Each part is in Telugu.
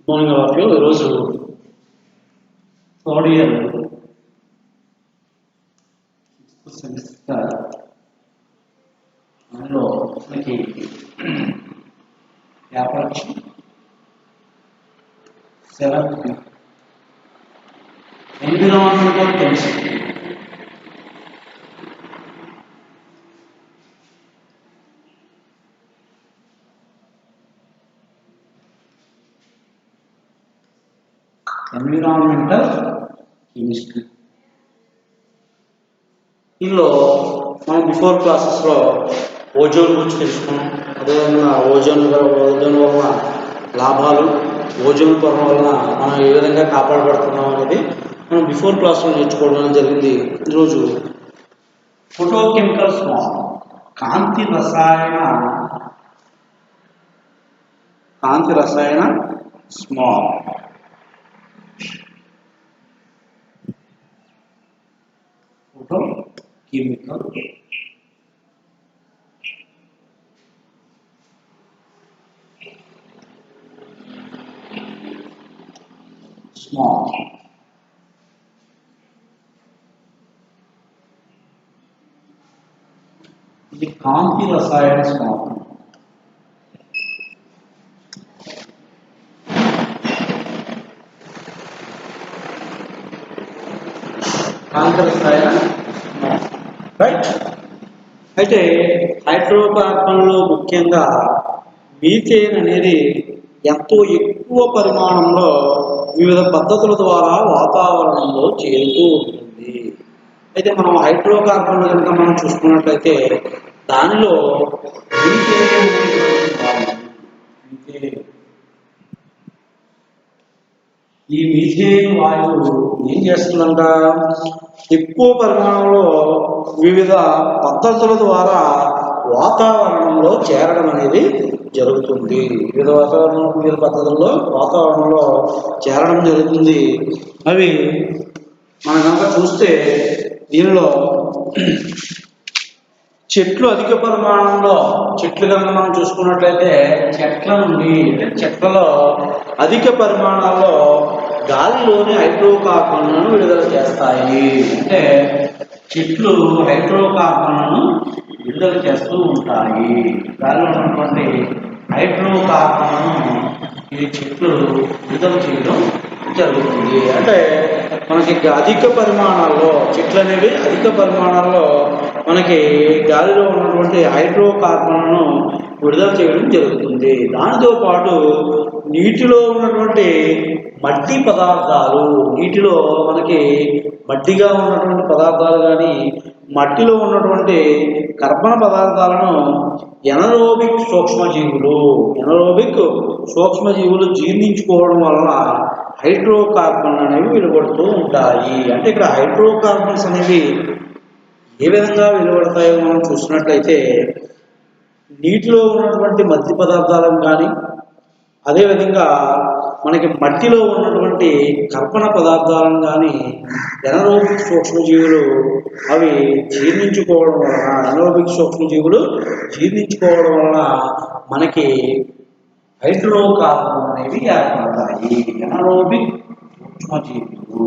మార్నింగ్ ఆఫ్ యూ ఈరోజు థర్డ్ ఇయర్ సెమిస్టర్ అందులో మనకి వ్యాపారం seventh environmental chemistry environmental chemistry ఇందులో మనం బిఫోర్ క్లాసెస్లో ఓజోన్ గురించి తెలుసుకున్నాం. అదేవిధంగా ఓజోన్ వలన లాభాలు, ఓజోన్ పొర వలన మనం ఏ విధంగా కాపాడబడుతున్నాం అనేది మనం బిఫోర్ క్లాస్లో నేర్చుకోవడం జరిగింది. ఈరోజు ఫోటోకెమికల్ స్మాగ్, కాంతి రసాయన స్మాగ్. Photochemical smog. ఇది కాంతి రసాయన స్మాగ్. కాంతి రసాయన రైట్. అయితే హైడ్రోకార్బన్లో ముఖ్యంగా మీథేన్ అనేది ఎంతో ఎక్కువ పరిమాణంలో వివిధ పద్ధతుల ద్వారా వాతావరణంలో చేరుతూ ఉంటుంది. అయితే మనం హైడ్రోకార్బన్ కనుక మనం చూసుకున్నట్లయితే దానిలో ఈ మీథేన్ వాయువు ఏం చేస్తుందంట, ఎక్కువ పరిమాణంలో వివిధ పద్ధతుల ద్వారా వాతావరణంలో చేరడం అనేది జరుగుతుంది. వివిధ పద్ధతుల్లో వాతావరణంలో చేరడం జరుగుతుంది. అవి మనం కనుక చూస్తే దీనిలో చెట్లు అధిక పరిమాణంలో, చెట్లు కనుక మనం చూసుకున్నట్లయితే చెట్ల నుండి, చెట్లలో అధిక పరిమాణాల్లో గాలిలోని హైడ్రోకార్బన్లను విడుదల చేస్తాయి. అంటే చెట్లు హైడ్రోకార్బన్లను విడుదల చేస్తూ ఉంటాయి. గాలిలో ఉన్నటువంటి హైడ్రోకార్బన్లను ఈ చెట్లు విడుదల చేయడం జరుగుతుంది. అంటే మనకి అధిక పరిమాణాల్లో చెట్లు అనేవి అధిక పరిమాణాల్లో మనకి గాలిలో ఉన్నటువంటి హైడ్రోకార్బన్లను విడుదల చేయడం జరుగుతుంది. దానితో పాటు నీటిలో ఉన్నటువంటి మట్టి పదార్థాలు, నీటిలో మనకి మట్టిగా ఉన్నటువంటి పదార్థాలు కానీ మట్టిలో ఉన్నటువంటి కర్బన పదార్థాలను ఎనరోబిక్ సూక్ష్మజీవులు జీర్ణించుకోవడం వలన హైడ్రోకార్బన్ అనేవి వెలువడుతూ ఉంటాయి. అంటే ఇక్కడ హైడ్రోకార్బన్స్ అనేవి ఏ విధంగా వెలువడతాయో మనం చూసినట్లయితే నీటిలో ఉన్నటువంటి మధ్య పదార్థాలను కానీ, అదేవిధంగా మనకి మట్టిలో ఉన్నటువంటి కర్బన పదార్థాలను కానీ ఎనరోబిక్ సూక్ష్మజీవులు అవి జీర్ణించుకోవడం వలన మనకి హైడ్రోకార్బన్ అనేవి ఏర్పడతాయి. ఎనరోబిక్ సూక్ష్మజీవులు.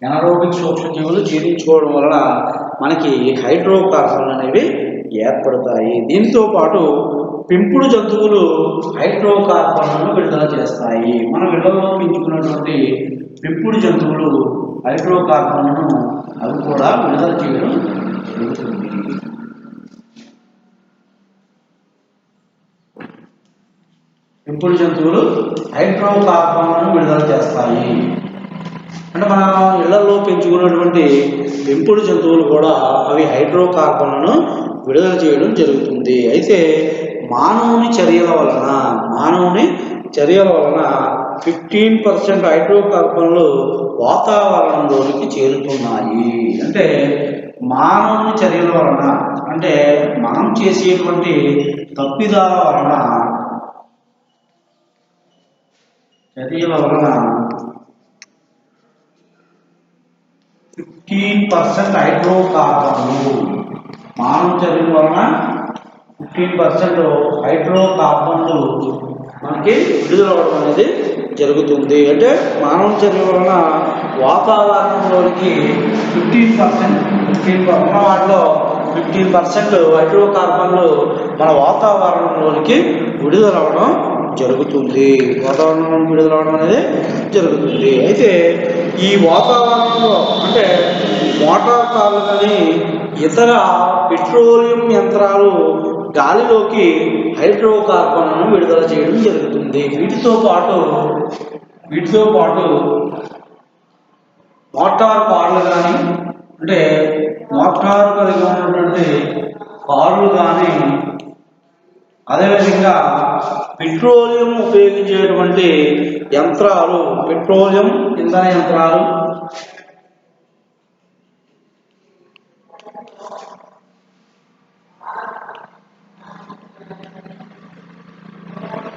ఎనరోబిక్ సూక్ష్మజీవులు జీర్ణించుకోవడం వలన మనకి హైడ్రోకార్బన్ అనేవి ఏర్పడతాయి. దీంతో పాటు పెంపుడు జంతువులు హైడ్రోకార్బన్లను విడుదల చేస్తాయి. మనం ఇళ్లలో పెంచుకున్నటువంటి పెంపుడు జంతువులు హైడ్రోకార్బన్లను అవి కూడా విడుదల చేయడం జరుగుతుంది. పెంపుడు జంతువులు హైడ్రోకార్బన్లను విడుదల చేస్తాయి. అంటే మనం ఇళ్లలో పెంచుకున్నటువంటి పెంపుడు జంతువులు కూడా అవి హైడ్రోకార్బన్లను విడుదల చేయడం జరుగుతుంది. అయితే మానవుని చర్యల వలన 15% హైడ్రోకార్బన్లు వాతావరణంలోనికి చేరుతున్నాయి. అంటే మానవుని చర్యల వలన, అంటే మనం చేసేటువంటి తప్పిదాల వలన చర్యల వలన 15% హైడ్రోకార్బన్లు మానవ చర్యల వలన 15% హైడ్రోకార్బన్లు మనకి విడుదలవ్వడం అనేది జరుగుతుంది. అంటే మానవ చర్య వలన వాతావరణంలోనికి 15% ఉన్న వాటిలో 15% హైడ్రోకార్బన్లు మన వాతావరణంలోనికి విడుదలవ్వడం జరుగుతుంది. వాతావరణంలో విడుదలవ్వడం అనేది జరుగుతుంది. అయితే ఈ వాతావరణంలో అంటే మోటార్ కార్లు కానీ ఇతర పెట్రోలియం యంత్రాలు గాలిలోకి హైడ్రోకార్బన్లను విడుదల చేయడం జరుగుతుంది. వీటితో పాటు మోటార్ కార్లు కానీ అంటే మోటార్ కలిగి ఉన్నటువంటి కార్లు కానీ అదేవిధంగా పెట్రోలియం ఉపయోగించేటువంటి యంత్రాలు, పెట్రోలియం ఇంధన యంత్రాలు,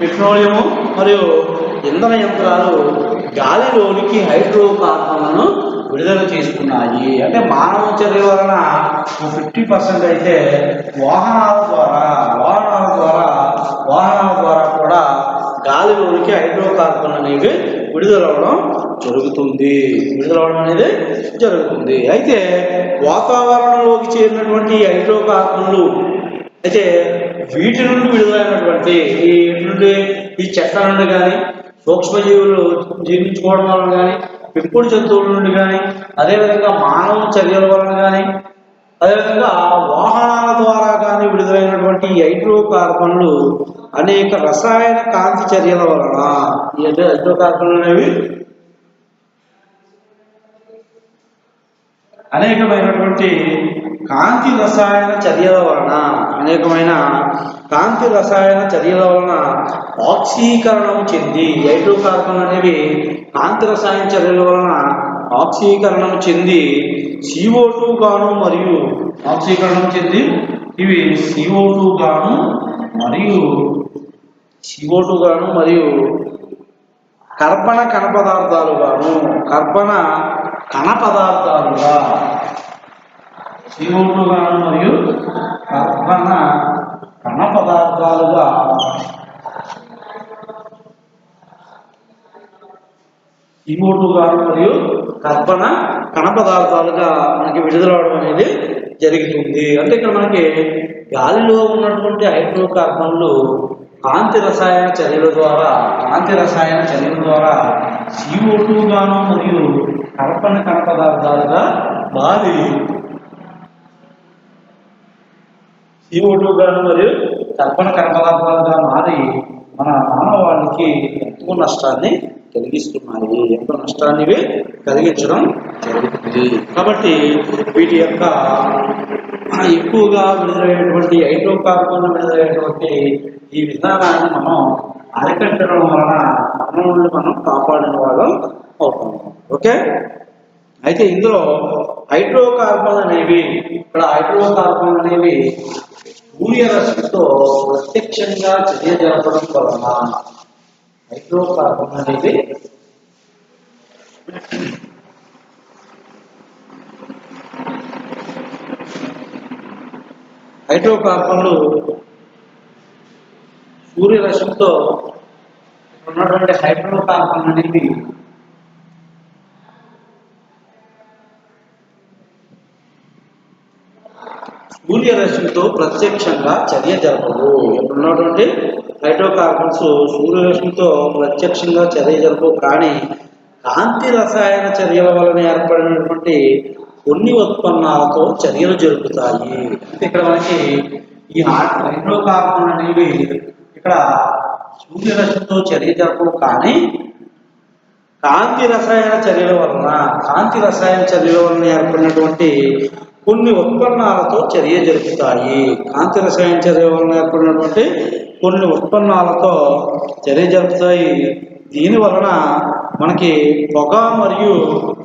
పెట్రోలియము మరియు ఇంధన యంత్రాలు గాలిలోనికి హైడ్రోకార్బన్లను విడుదల చేసుకున్నాయి. అంటే మానవ చర్య వలన 50% అయితే వాహనాల ద్వారా కూడా గాలిలోనికి హైడ్రోకార్బన్ అనేవి విడుదలవడం అనేది జరుగుతుంది. అయితే వాతావరణంలోకి చేరినటువంటి హైడ్రోకార్బన్లు అయితే వీటి నుండి విడుదలైనటువంటి ఈ చెట్ల నుండి కానీ, సూక్ష్మజీవులు జీర్ణించుకోవడం వలన కానీ, పెంపుడు జంతువుల నుండి కానీ, అదేవిధంగా మానవ చర్యల వలన కానీ, అదేవిధంగా వాహనాల ద్వారా కానీ విడుదలైనటువంటి హైడ్రోకార్బన్లు అనేక రసాయన కాంతి చర్యల వలన ఈ హైడ్రోకార్బన్లు అనేవి అనేకమైనటువంటి కాంతి రసాయన చర్యల వలన ఆక్సీకరణం చెంది హైడ్రోకార్బన్ అనేవి కాంతి రసాయన చర్యల వలన ఆక్సీకరణం చెంది CO2 గాను మరియు ఇవి CO2 గాను మరియు కర్బన కణ పదార్థాలుగా CO2 గాను మరియు కర్బన కణ పదార్థాలుగా మనకి విడుదలవడం అనేది జరుగుతుంది. అంటే ఇక్కడ మనకి గాలిలో ఉన్నటువంటి హైడ్రోకార్బన్లు కాంతి రసాయన చర్యల ద్వారా CO2 గాను మరియు కర్బన కణ పదార్థాలుగా మారి మన మానవాళికి ఎంతో నష్టాన్ని కలిగించడం జరుగుతుంది. కాబట్టి వీటి యొక్క ఎక్కువగా విడుదలైనటువంటి హైడ్రోకార్బన్ విడుదలైనటువంటి ఈ విధానాన్ని మనం అరికట్టడం వలన మనం కాపాడిన వాళ్ళం అవుతాం. ఓకే, అయితే ఇందులో హైడ్రోకార్బన్ అనేవి సూర్యరశ్మితో ప్రత్యక్షంగా చర్య జరపడం వలన హైడ్రోకార్బన్లు సూర్యరశ్మితో ఉన్నటువంటి హైడ్రోకార్బన్ అనేవి సూర్యరశ్మితో ప్రత్యక్షంగా చర్య జరపవు. ఉన్నటువంటి హైడ్రోకార్బన్స్ సూర్యరశ్మితో ప్రత్యక్షంగా చర్య జరపవు, కానీ కాంతి రసాయన చర్యల వలన ఏర్పడినటువంటి కొన్ని ఉత్పన్నాలతో చర్యలు జరుపుతాయి. అంటే ఇక్కడ మనకి ఈ హైడ్రోకార్బన్ అనేవి ఇక్కడ సూర్యరశ్మితో చర్య జరపవు, కానీ కాంతి రసాయన చర్యల వలన ఏర్పడినటువంటి కొన్ని ఉత్పన్నాలతో చర్య జరుపుతాయి. కాంతి రసాయన చర్య వలన ఏర్పడినటువంటి కొన్ని ఉత్పన్నాలతో చర్య జరుపుతాయి. దీని వలన మనకి పొగ మరియు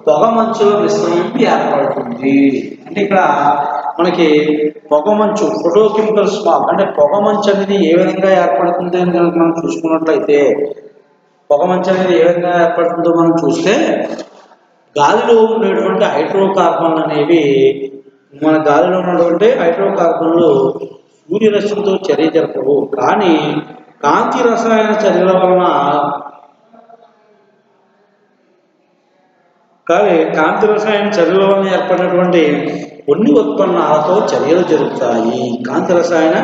పొగ మంచుల మిశ్రమం ఏర్పడుతుంది. అంటే ఇక్కడ మనకి పొగ మంచు, ఫోటోకెమికల్ స్మాగ్, అంటే పొగ మంచు అనేది ఏ విధంగా ఏర్పడుతుంది అని మనం చూసుకున్నట్లయితే, పొగ మంచు అనేది ఏ విధంగా ఏర్పడుతుందో మనం చూస్తే, గాలిలో ఉండేటువంటి హైడ్రోకార్బన్లు అనేవి మన గాలిలో ఉన్నటువంటి హైడ్రోకార్బన్లు సూర్యరశ్మితో చర్య జరపవు, కానీ కాంతి రసాయన చర్యల వలన ఏర్పడినటువంటి కొన్ని ఉత్పన్నాలతో చర్యలు జరుగుతాయి. కాంతి రసాయన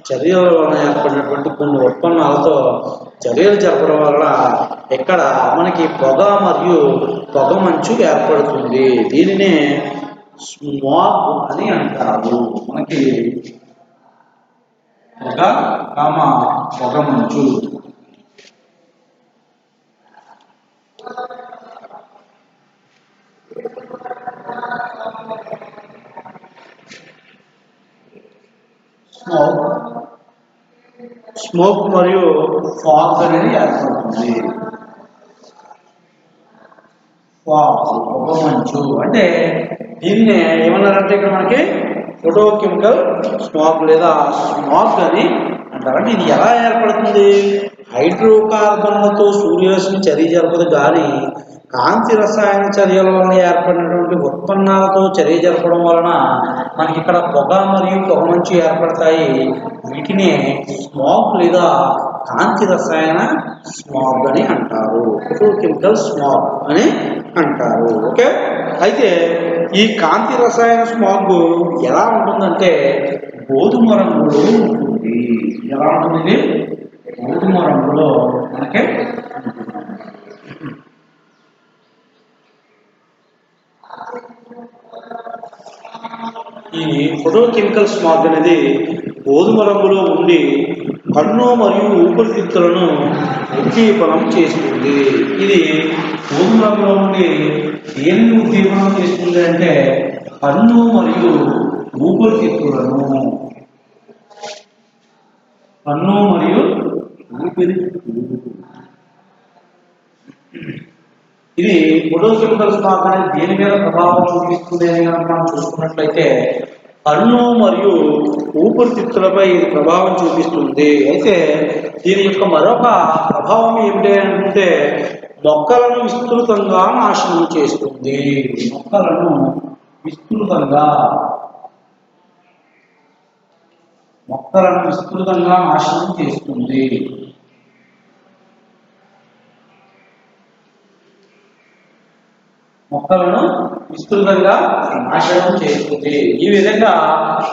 చర్యల వలన ఏర్పడినటువంటి కొన్ని ఉత్పన్నాలతో చర్యలు జరపడం వలన ఇక్కడ మనకి పొగ మరియు పొగ మంచు ఏర్పడుతుంది. దీనినే స్మాగ్ అని అంటారు. మనకి పొగ మంచు. స్మోక్ మరియు ఫాగ్ అనేది ఏర్పడుతుంది. పొగ మంచు అంటే దీన్నే ఏమన్నారంటే ఇక్కడ మనకి ఫోటోకెమికల్ స్మోక్ లేదా స్మాగ్ అని అంటారు. అంటే ఇది ఎలా ఏర్పడుతుంది? హైడ్రోకార్బన్లతో సూర్యరశ్మి చర్య జరపదు, కానీ కాంతి రసాయన చర్యల వలన ఏర్పడినటువంటి ఉత్పన్నాలతో చర్య జరపడం వలన మనకి ఇక్కడ పొగ మరియు పొగ మంచు ఏర్పడతాయి. వీటినే స్మాగ్ లేదా కాంతి రసాయన స్మాగ్ అని అంటారు. ఫోటోకెమికల్ స్మాగ్ అని అంటారు. ఓకే, అయితే ఈ కాంతి రసాయన స్మాగ్ ఎలా ఉంటుందంటే గోధుమ రంగులో ఉంటుంది. ఎలా ఉంటుంది? గోధుమ రంగులో మనకి ఈ ఫోటోకెమికల్ స్మాగ్ అనేది గోధుమ రంగులో ఉండి కన్ను మరియు ఊపిరితిత్తులను ఉద్దీపనం చేస్తుంది. ఇది గోధుమ రంగులో ఉండి దేనిని ఉద్దీపనం చేస్తుంది అంటే కన్ను మరియు ఊపిరితిత్తులను. కన్ను మరియు ఊపిరితిత్తులు. ఇది ఫోటోకెమికల్ స్మాగ్ అనేది దేని మీద ప్రభావం చూపిస్తుంది అని మనం చూసుకున్నట్లయితే కన్ను మరియు ఊపిరితిత్తులపై ఇది ప్రభావం చూపిస్తుంది. అయితే దీని యొక్క మరొక ప్రభావం ఏమిటి అంటే మొక్కలను విస్తృతంగా నాశనం చేస్తుంది. మొక్కలను విస్తృతంగా నాశనం చేస్తుంది. మొక్కలను విస్తృతంగా నాశనం చేస్తుంది. ఈ విధంగా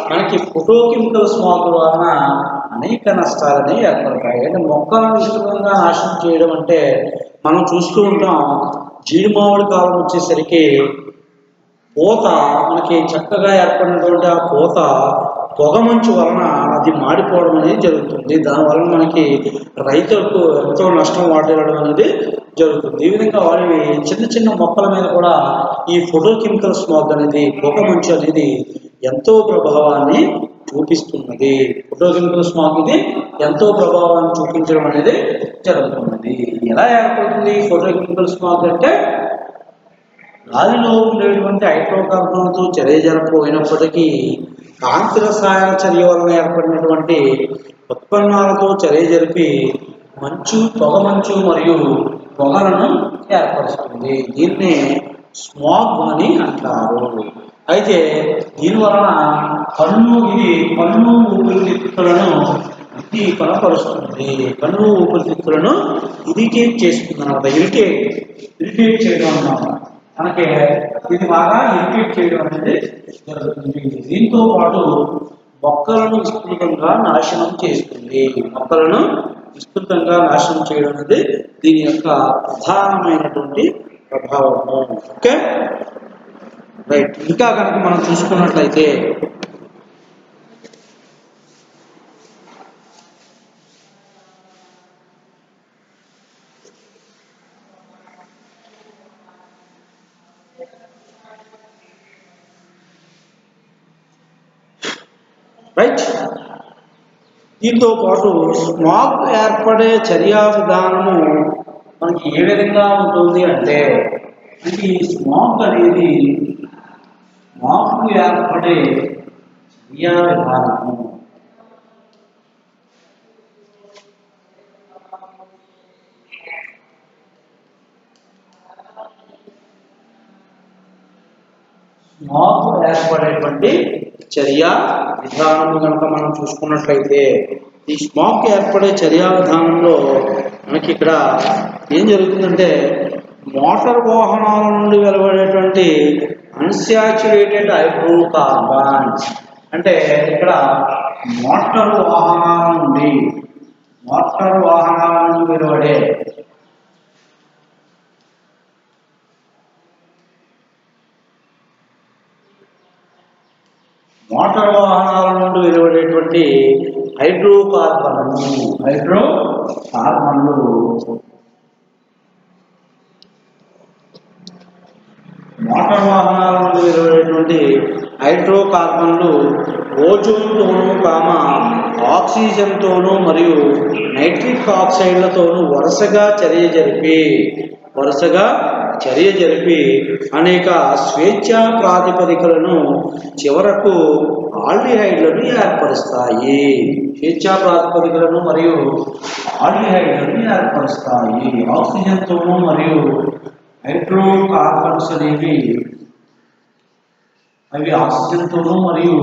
మనకి ఫోటోకెమికల్ స్మాగ్ వలన అనేక నష్టాలని ఏర్పడతాయి. అంటే మొక్కలను విస్తృతంగా నాశనం చేయడం అంటే మనం చూస్తూ ఉంటాం, జీడిమామిడి కాలం వచ్చేసరికి పూత మనకి చక్కగా ఏర్పడినటువంటి ఆ పూత పొగ మంచు వలన అది మాడిపోవడం అనేది జరుగుతుంది. దానివలన మనకి రైతులకు ఎంతో నష్టం వాటిల్లడం అనేది జరుగుతుంది. ఈ విధంగా వారి చిన్న చిన్న మొక్కల మీద కూడా ఈ ఫోటోకెమికల్ స్మాగ్ అనేది పొగ మంచు అనేది ఎంతో ప్రభావాన్ని చూపిస్తున్నది. ఫోటోకెమికల్ స్మాగ్ ఇది ఎంతో ప్రభావాన్ని చూపించడం అనేది జరుగుతున్నది. ఎలా ఏర్పడుతుంది ఫోటోకెమికల్ స్మాగ్ అంటే గాలిలో ఉండేటువంటి హైడ్రోకార్బన్లతో చర్య జరపకపోయినప్పటికీ కాంతి రసాయన చర్య వలన ఏర్పడినటువంటి ఉత్పన్నాలతో చర్య జరిపి పొగ మంచు మరియు పొగలను ఏర్పరుస్తుంది. దీన్నే స్మాగ్ అని అంటారు. అయితే దీని వలన కన్ను ఊపిరితిత్తులను ఉద్దీపనపరుస్తుంది. కన్ను ఊపిరితిత్తులను ఇరిటేట్ చేస్తుంది అన్నమాట. ఇరిటేట్ చేయడం అన్నమాట. మనకి ఇది బాగా ఇరిటేట్ చేయడం అనేది జరుగుతుంది. దీంతో పాటు మొక్కలను విస్తృతంగా నాశనం చేస్తుంది. మొక్కలను విస్తృతంగా నాశనం చేయడం అనేది దీని యొక్క ప్రధానమైనటువంటి ప్రభావము. Okay, right. ఇంకా కనుక మనం చూసుకున్నట్లయితే దీంతో పాటు స్మాగ్ ఏర్పడే చర్యా విధానము మనకి ఏ విధంగా ఉంటుంది అంటే ఇది స్మాగ్ అనేది ఏర్పడే చర్యా విధానము. స్మోక్ ఏర్పడేటువంటి చర్యా విధానము కనుక మనం చూసుకున్నట్లయితే ఈ స్మోక్ ఏర్పడే చర్యా విధానంలో మనకి ఇక్కడ ఏం జరుగుతుందంటే మోటార్ వాహనాల నుండి వెలువడేటువంటి అన్సాచురేటెడ్ హైడ్రోకార్బన్స్ అంటే ఇక్కడ మోటార్ వాహనాల నుండి వెలువడే మోటార్ వాహనాల నుండి వెలువడేటువంటి హైడ్రోకార్బన్లు మోటార్ వాహనాల నుండి వెలువడేటువంటి హైడ్రోకార్బన్లు ఓజోన్తోనూ ఆక్సిజన్తోనూ మరియు నైట్రిక్ ఆక్సైడ్లతోనూ వరుసగా చర్య జరిపి అనేక స్వేచ్ఛా ప్రాతిపదికలను చివరకు ఆల్డిహైడ్లను ఏర్పరుస్తాయి. ఆక్సిజన్తోనూ మరియు హైడ్రోకార్బన్స్ అనేవి అవి ఆక్సిజన్తోనూ మరియు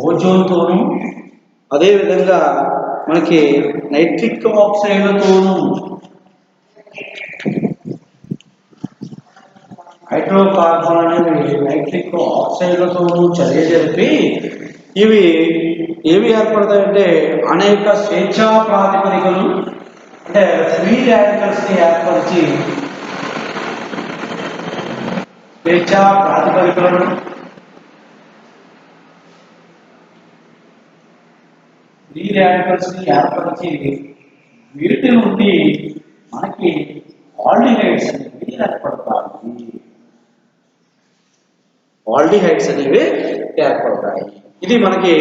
ఓజోన్తోనూ అదేవిధంగా మనకి నైట్రిక్ ఆక్సైడ్లతోనూ హైడ్రోకార్బన్ అనేవి నైట్రిక్ ఆక్సైడ్లతోనూ చర్య జరిపి ఇవి ఏవి ఏర్పడతాయంటే అనేక స్వేచ్ఛా ప్రాతిపదికలు అంటే ఫ్రీ రాడికల్స్ని ఏర్పరిచి వీటి నుండి మనకి ఆల్డిహైడ్స్ అనేవి ఏర్పడతాయి. ఇది మనకి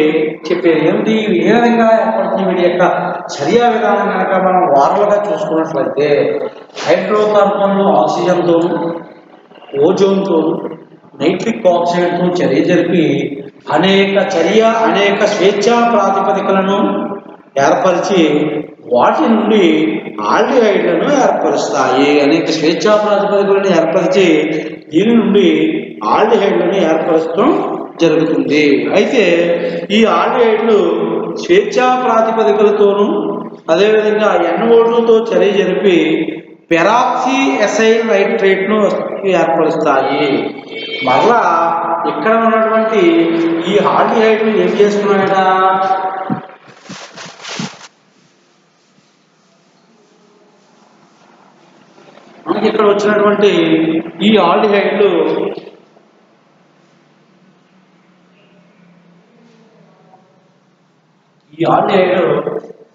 చెప్పేది ఏమిటి, ఏ విధంగా ఏర్పడుతుంది వీటి యొక్క చర్యా విధానం కనుక మనం వారలుగా చూసుకున్నట్లయితే హైడ్రోకార్బన్లు ఆక్సిజన్తోనూ ఓజోన్తోనూ నైట్రిక్ ఆక్సైడ్తో చర్య జరిపి అనేక స్వేచ్ఛా ప్రాతిపదికలను ఏర్పరిచి వాటి నుండి ఆల్డిహైడ్లను ఏర్పరుస్తాయి. దీని నుండి ఆల్డిహైడ్లను ఏర్పరచడం జరుగుతుంది. అయితే ఈ ఆల్డిహైడ్లు స్వేచ్ఛా ప్రాతిపదికలతోనూ అదేవిధంగా NO2తో చర్య జరిపి పెరాక్సీ ఎసైల్ నైట్రేట్ను ఏర్పరుస్తాయి. మళ్ళా ఇక్కడ ఉన్నటువంటి ఈ ఆల్డిహైడ్లు ఏం చేస్తున్నాయట, మనకి ఇక్కడ వచ్చినటువంటి ఈ ఆల్డిహైడ్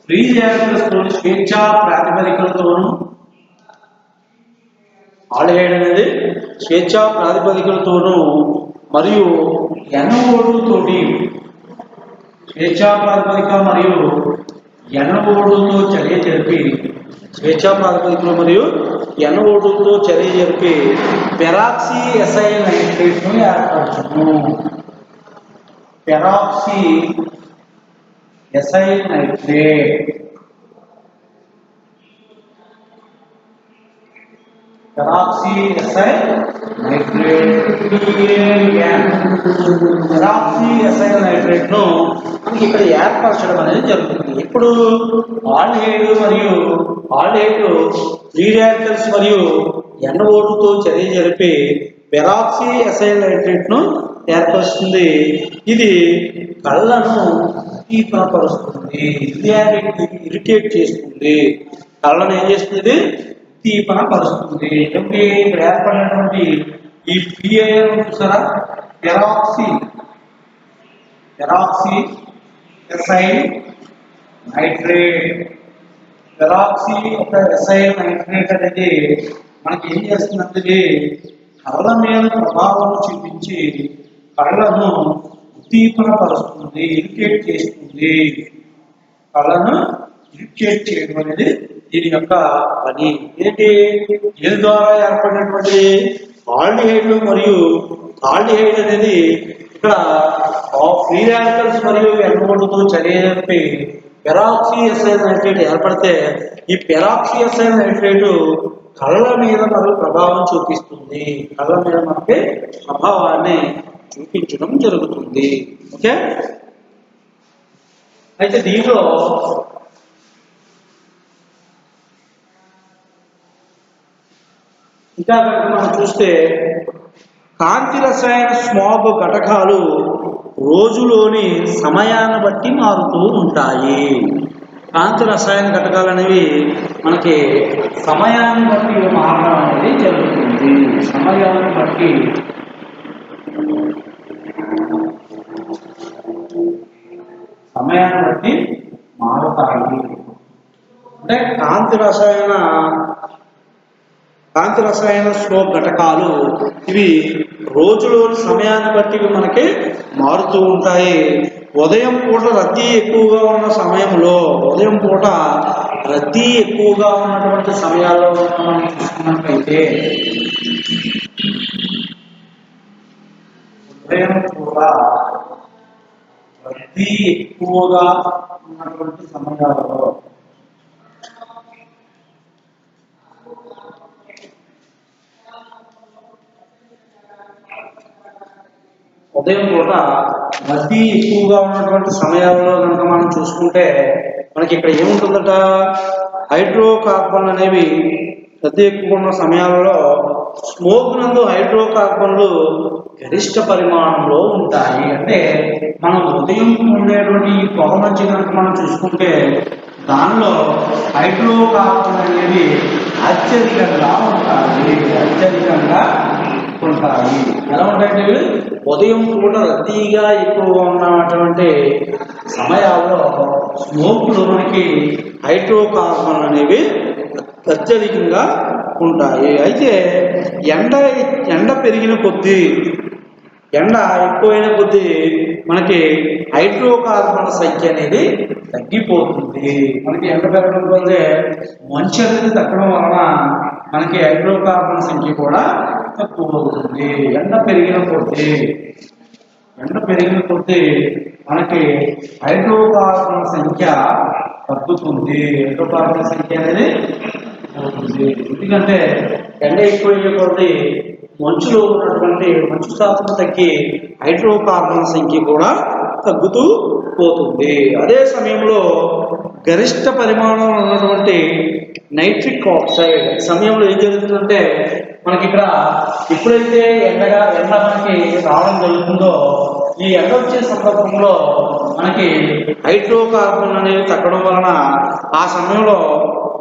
ఫ్రీ రాడికల్స్తోని స్వేచ్ఛా ప్రాతిపదికలతోనూ ఆల్డిహైడ్ అనేది స్వేచ్ఛా ప్రాతిపదికలతోనూ మరియు NO2 తోటి స్వేచ్ఛా ప్రాతిపదిక మరియు NO2తో చర్య జరిపి peroxy acyl నైట్రేట్ను ఏర్పరచును. Peroxy acyl nitrate ను మనకి ఇక్కడ ఏర్పరచడం అనేది జరుగుతుంది. ఇప్పుడు ఆల్డిహైడ్ ఫ్రీ రాడికల్స్ మరియు NO2తో చర్య జరిపి పెరాక్సీ ఎసైల్ నైట్రేట్ను ఏర్పరుస్తుంది. ఇది కళ్ళను ఉద్దీపనపరుస్తుంది, ఇరిటేట్ చేస్తుంది. కళ్ళను ఏం చేస్తుంది, ఉద్దీపన పరుస్తుంది. అంటే ఇక్కడ ఏర్పడినటువంటి ఈ ఫ్రీ అయ్యారు చూసారా, పెరాక్సీ ఎసైల్ నైట్రేట్ అనేది మనకి ఏం చేస్తుందంటే కళ్ళ మీద ప్రభావం చూపించి కళ్ళను ఉద్దీపన పరుస్తుంది, ఇరిటేట్ చేస్తుంది. కళ్ళను ఇరిటేట్ చేయడం అనేది దీని యొక్క పని. దీని ద్వారా ఏర్పడినటువంటి ఆల్డిహైడ్లు మరియు ఆల్డిహైడ్ అనేది ఇక్కడ ఫ్రీ రాడికల్స్ మరియు NO2తో చర్య జరిపి పెరాక్సీ ఎసైల్ నైట్రేట్ ఏర్పడితే ఈ పెరాక్సీ ఎసైల్ నైట్రేట్ కళ్ళ మీద ప్రభావం చూపిస్తుంది. కళ్ళ మీద మనకి ప్రభావాన్ని చూపించడం జరుగుతుంది. ఓకే, అయితే దీంట్లో ఇంకా కనుక మనం చూస్తే కాంతి రసాయన స్మాగ్ ఘటకాలు రోజులోని సమయాన్ని బట్టి మారుతూ ఉంటాయి. కాంతి రసాయన ఘటకాలు అనేవి మనకి సమయాన్ని బట్టి మారడం అనేది జరుగుతుంది. సమయాన్ని బట్టి మారుతాయి. అంటే కాంతి రసాయన స్మోక్ ఘటకాలు ఇవి రోజులోని సమయాన్ని బట్టి మనకి మారుతూ ఉంటాయి. ఉదయం పూట రద్దీ ఎక్కువగా ఉన్న సమయంలో, ఉదయం పూట రద్దీ ఎక్కువగా ఉన్నటువంటి సమయాల్లో మనం చూసుకున్నట్లయితే ఉదయం పూట రద్దీ ఎక్కువగా ఉన్నటువంటి సమయాల్లో ఉదయం పూట రద్దీ ఎక్కువగా ఉన్నటువంటి సమయాల్లో కనుక మనం చూసుకుంటే మనకి ఇక్కడ ఏముంటుందట, హైడ్రోకార్బన్ అనేవి రద్దీ ఎక్కువ ఉన్న సమయాలలో స్మోక్ నందు హైడ్రోకార్బన్లు గరిష్ట పరిమాణంలో ఉంటాయి. అంటే మనం ఉదయం ఉండేటువంటి ఈ పొగ మంచి కనుక మనం చూసుకుంటే దానిలో హైడ్రోకార్బన్ అనేవి అత్యధికంగా ఉంటాయి. ఎలా ఉంటాయంటే ఉదయం పూట రద్దీగా ఎక్కువగా ఉన్నటువంటి సమయాల్లో స్మోక్లు మనకి హైడ్రోకార్బన్ అనేవి అత్యధికంగా ఉంటాయి. అయితే ఎండ పెరిగిన కొద్దీ, ఎండ ఎక్కువైన కొద్దీ మనకి హైడ్రోకార్బన్ సంఖ్య అనేది తగ్గిపోతుంది. మనకి ఎండ పెరగడం వల్లే మంచు అనేది తగ్గడం వలన మనకి హైడ్రోకార్బన్ సంఖ్య కూడా తక్కువ అవుతుంది. ఎండ పెరిగిన కొద్దీ మనకి హైడ్రోకార్బన్ సంఖ్య తగ్గుతుంది. హైడ్రోకార్బన్ సంఖ్య అనేది తగ్గుతుంది. ఎందుకంటే ఎండ ఎక్కువయ్యే కొద్దీ మంచులో ఉన్నటువంటి మంచు శాతం తగ్గి హైడ్రోకార్బన్ సంఖ్య కూడా తగ్గుతూ పోతుంది. అదే సమయంలో గరిష్ట పరిమాణం ఉన్నటువంటి నైట్రిక్ ఆక్సైడ్ సమయంలో ఏం జరుగుతుందంటే మనకి ఇక్కడ ఎప్పుడైతే ఎండ మనకి రావడం జరుగుతుందో ఈ ఎండ వచ్చే సందర్భంలో మనకి హైడ్రోకార్బన్ అనేవి తగ్గడం వలన ఆ సమయంలో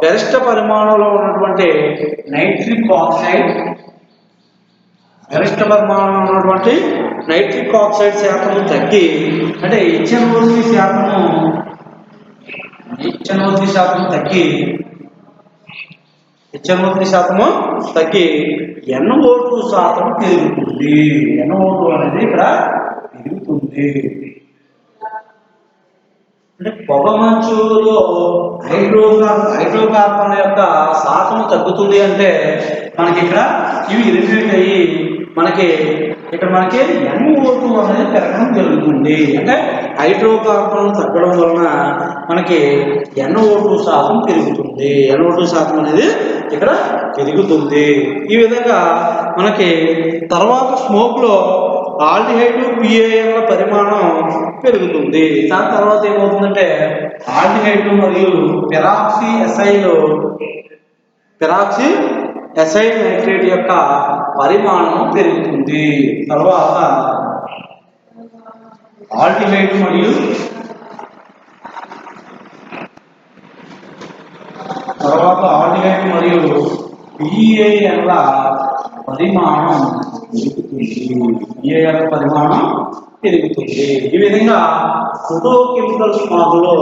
గరిష్ట పరిమాణంలో ఉన్నటువంటి నైట్రిక్ ఆక్సైడ్ శాతం తగ్గి, అంటే HNO3 శాతము తగ్గి NO2 శాతం పెరుగుతుంది. NO2 అనేది ఇక్కడ పెరుగుతుంది. అంటే పొగ మంచులో హైడ్రోకార్బన్ యొక్క శాతం తగ్గుతుంది అంటే మనకి ఇక్కడ ఇవి ఎలిమినేట్ అయ్యి మనకి NO2 అనేది పెరగడం జరుగుతుంది. అంటే హైడ్రోకార్బన్ తగ్గడం వలన మనకి NO2 శాతం పెరుగుతుంది. NO2 శాతం అనేది ఇక్కడ పెరుగుతుంది. ఈ విధంగా మనకి తర్వాత స్మోక్లో ఆల్డిహైడ్ PANల పరిమాణం పెరుగుతుంది. దాని తర్వాత ఏమవుతుందంటే ఆల్డిహైడ్ మరియు పెరాక్సీ ఎసైల్ నైట్రేట్ యొక్క పరిమాణం పెరుగుతుంది. తర్వాత ఆల్డిహైడ్ మరియు PANల పరిమాణం పెరుగుతుంది. ఈ విధంగా ఫోటోకెమికల్ స్మాగ్లో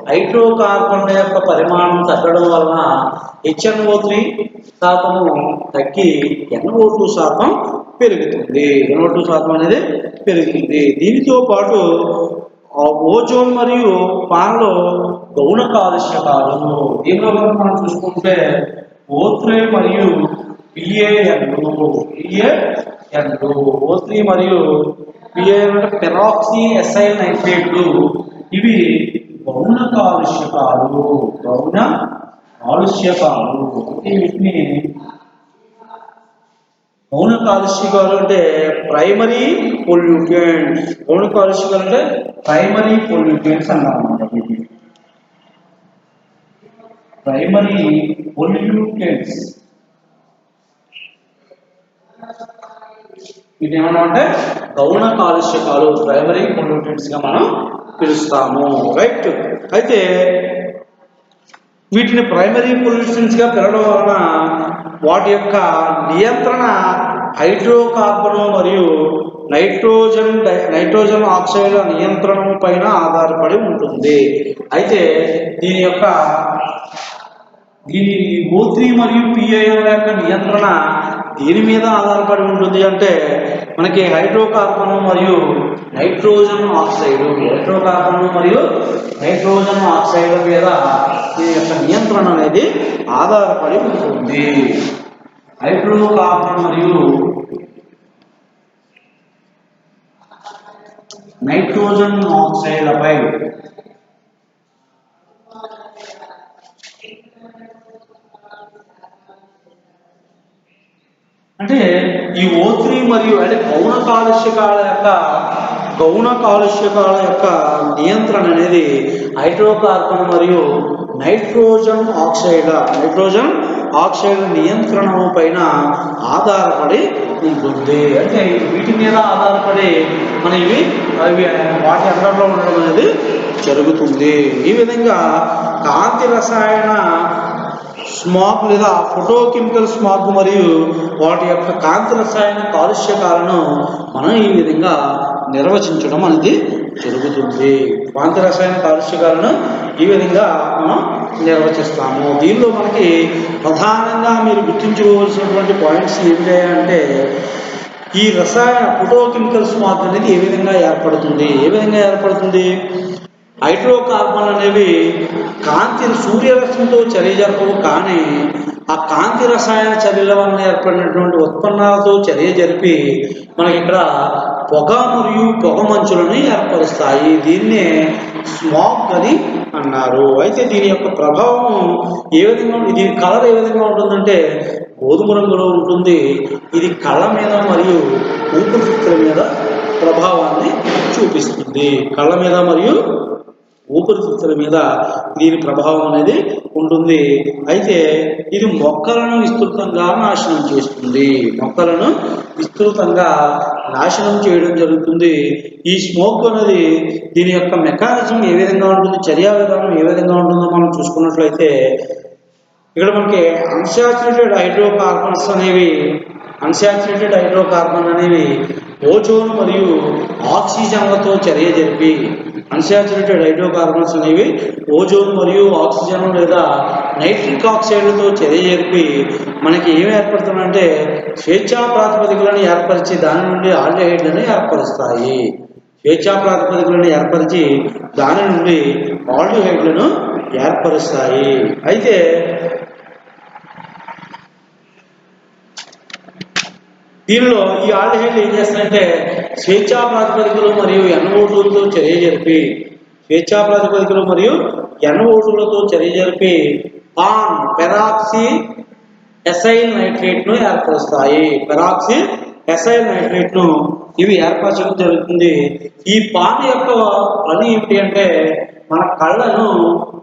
హైడ్రోకార్బన్ యొక్క పరిమాణం తగ్గడం వలన HNO3 శాతము తగ్గి NO2 శాతం పెరుగుతుంది. NO2 శాతం అనేది పెరుగుతుంది. దీనితో పాటు ఓజోన్ మరియు పాన్లో గౌణ కాలుష్యకాలు, దీనిలో మనం చూసుకుంటే O3 మరియు O3 మరియు PAN అంటే పెరాక్సీ ఎసైల్ నైట్రేట్లు, ఇవి గౌణ కాలుష్యకాలు. వీటిని గౌణ కాలుష్యకాలు అంటే ప్రైమరీ పొల్యూటెంట్స్. గౌణ కాలుష్యకాలు అంటే ప్రైమరీ పొల్యూటెంట్స్ అన్నమాట. ప్రైమరీ పొల్యూటెంట్స్ ఇది ఏమన్నా అంటే గౌణ కాలుష్యకాలు, ప్రైమరీ పొల్యూటెంట్స్ గా మనం పిలుస్తాము. రైట్. అయితే వీటిని ప్రైమరీ పొల్యూషన్స్ గా పిలవడం వలన వాటి యొక్క నియంత్రణ హైడ్రోకార్బన్ మరియు నైట్రోజన్ ఆక్సైడ్ నియంత్రణ పైన ఆధారపడి ఉంటుంది. అయితే దీని O3 మరియు PIL యొక్క నియంత్రణ దీని మీద ఆధారపడి ఉంటుంది అంటే మనకి హైడ్రోకార్బన్ మరియు నైట్రోజన్ ఆక్సైడ్ మీద దీని యొక్క నియంత్రణ అనేది ఆధారపడి ఉంటుంది. హైడ్రోకార్బన్ మరియు నైట్రోజన్ ఆక్సైడ్లపై అంటే ఈ O3 మరియు అంటే గౌణ కాలుష్యకాల యొక్క నియంత్రణ అనేది హైడ్రోకార్బన్ మరియు నైట్రోజన్ ఆక్సైడ్ నియంత్రణ పైన ఆధారపడి ఉంటుంది. అంటే వీటి మీద ఆధారపడి అవి వాటి అండర్లో ఉండడం అనేది జరుగుతుంది. ఈ విధంగా కాంతి రసాయన స్మాగ్ లేదా ఫోటోకెమికల్ స్మాగ్ మరియు వాటి యొక్క కాంతి రసాయన కాలుష్యకాలను మనం ఈ విధంగా నిర్వచించడం అనేది జరుగుతుంది. కాంతి రసాయన కాలుష్యకాలను ఈ విధంగా మనం నిర్వచిస్తాము. దీనిలో మనకి ప్రధానంగా మీరు గుర్తుంచుకోవాల్సినటువంటి పాయింట్స్ ఏంటి అంటే ఈ రసాయన ఫోటోకెమికల్ స్మాగ్ అనేది ఏ విధంగా ఏర్పడుతుంది. హైడ్రోకార్బన్ అనేవి సూర్యరశ్మితో చర్య జరపవు, కానీ ఆ కాంతి రసాయన చర్యల వలన ఏర్పడినటువంటి ఉత్పన్నాలతో చర్య జరిపి మనకి ఇక్కడ పొగ మరియు పొగ మంచులను ఏర్పరుస్తాయి. దీన్నే స్మాగ్ అని అన్నారు. అయితే దీని యొక్క ప్రభావం దీని కలర్ ఏ విధంగా ఉంటుందంటే గోధుమ రంగులో ఉంటుంది. ఇది కళ్ళ మీద మరియు ఊపిరితిత్తుల మీద ప్రభావాన్ని చూపిస్తుంది. కళ్ళ మీద మరియు ఊపిరితిత్తుల మీద దీని ప్రభావం అనేది ఉంటుంది. అయితే ఇది మొక్కలను విస్తృతంగా నాశనం చేయడం జరుగుతుంది. ఈ స్మోక్ అనేది దీని యొక్క మెకానిజం ఏ విధంగా ఉంటుంది, చర్యా విధానం ఏ విధంగా ఉంటుందో మనం చూసుకున్నట్లయితే ఇక్కడ మనకి అన్సాచురేటెడ్ హైడ్రోకార్బన్ అనేవి ఓజోన్ మరియు ఆక్సిజన్లతో చర్య జరిపి అన్సాచురేటెడ్ హైడ్రోకార్బన్స్ అనేవి ఓజోన్ మరియు ఆక్సిజన్ లేదా నైట్రిక్ ఆక్సైడ్లతో చర్య జరిపి మనకి ఏమి ఏర్పడుతుందంటే స్వేచ్ఛా ప్రాతిపదికలను ఏర్పరిచి దాని నుండి ఆల్డిహైడ్లను ఏర్పరుస్తాయి. అయితే దీనిలో ఈ ఆల్డిహైడ్లు ఏం చేస్తాయంటే స్వేచ్ఛా ప్రాతిపదికలు మరియు NO2లతో చర్య జరిపి పాన్ పెరాక్సీ ఎసైల్ నైట్రేట్ను ఏర్పరుస్తాయి. ఇవి ఏర్పరచడం జరుగుతుంది. ఈ పాన్ యొక్క పని ఏమిటి అంటే మన కళ్ళను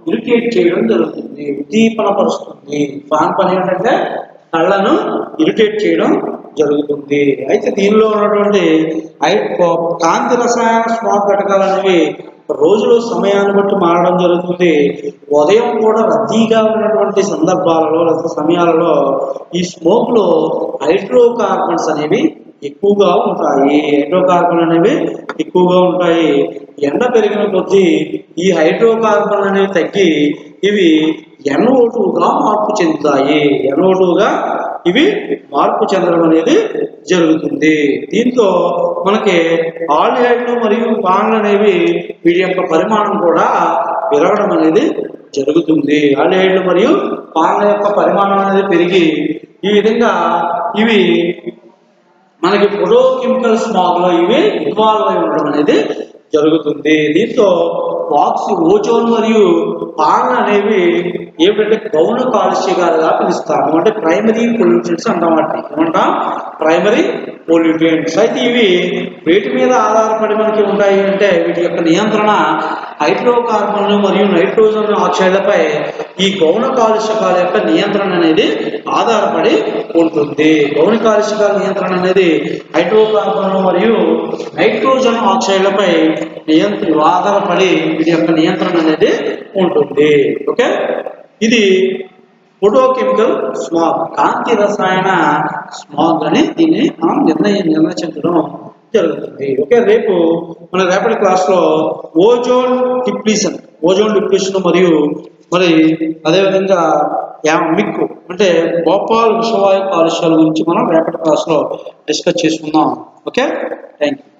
ఇరిటేట్ చేయడం జరుగుతుంది, ఉద్దీపన పరుస్తుంది. పాన్ పని ఏంటంటే కళ్ళను ఇరిటేట్ చేయడం జరుగుతుంది. అయితే దీనిలో ఉన్నటువంటి కాంతి రసాయన స్మాగ్ ఘటకాలు అనేవి రోజులో సమయాన్ని బట్టి మారడం జరుగుతుంది. ఉదయం కూడా రద్దీగా ఉన్నటువంటి సందర్భాలలో లేదా సమయాలలో ఈ స్మోక్లో హైడ్రోకార్బన్స్ అనేవి ఎక్కువగా ఉంటాయి. ఎండ పెరిగిన కొద్దీ ఈ హైడ్రోకార్బన్ అనేవి తగ్గి ఇవి NO2గా మార్పు చెందుతాయి. ఇవి మార్పు చెందడం అనేది జరుగుతుంది. దీంతో మనకి ఆల్డిహైడ్లు మరియు పాన్లు అనేవి వీటి యొక్క పరిమాణం కూడా పెరగడం అనేది జరుగుతుంది. ఆల్డిహైడ్లు మరియు పాన్ల యొక్క పరిమాణం అనేది పెరిగి ఈ విధంగా ఇవి మనకి ఫోటోకెమికల్ స్మాగ్లో ఇవి ఇన్వాల్వ్ అయి ఉండడం అనేది జరుగుతుంది. దీంతో ఓజోన్ మరియు పాన్ అనేవి ఏమిటంటే గౌణ కాలుష్యకాలుగా పిలుస్తాము. అంటే ప్రైమరీ పొల్యూటెంట్స్ అంటాం. వాటిని ఏమంటాం? Primary pollutants. అయితే ఇవి వీటి మీద ఆధారపడి మనకి ఉంటాయి అంటే వీటి యొక్క నియంత్రణ హైడ్రోకార్బన్లు మరియు నైట్రోజన్ ఆక్సైడ్లపై ఈ గౌణ కాలుష్యకాల యొక్క నియంత్రణ అనేది ఆధారపడి ఉంటుంది. గౌణ కాలుష్యకాల నియంత్రణ అనేది హైడ్రోకార్బన్లు మరియు నైట్రోజన్ ఆక్సైడ్లపై ఆధారపడి వీటి యొక్క నియంత్రణ అనేది ఉంటుంది. ఓకే, ఇది ఫోటోకెమికల్ స్మాగ్, కాంతి రసాయన స్మాగ్ అని దీన్ని మనం నిర్ణయించడం జరుగుతుంది. ఓకే, మన రేపటి క్లాస్లో ఓజోన్ డిప్లీషన్ మరియు అదేవిధంగా మిక్కు అంటే భోపాల్ విషవాయు కాలుష్యాల గురించి మనం రేపటి క్లాస్లో డిస్కస్ చేసుకుందాం. Okay, thank you.